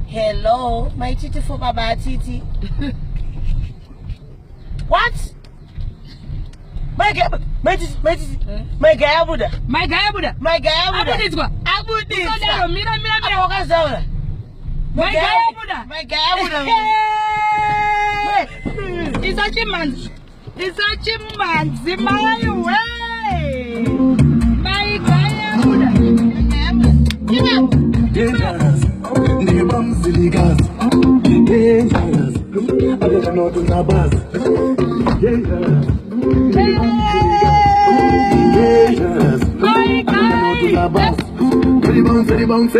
Hello, my titi for Baba Titi. What? My guy Buddha. Dangerous, the bombs illegal. Dangerous, I don't know to the bus. Dangerous, dangerous, I don't know to the bus. The bombs,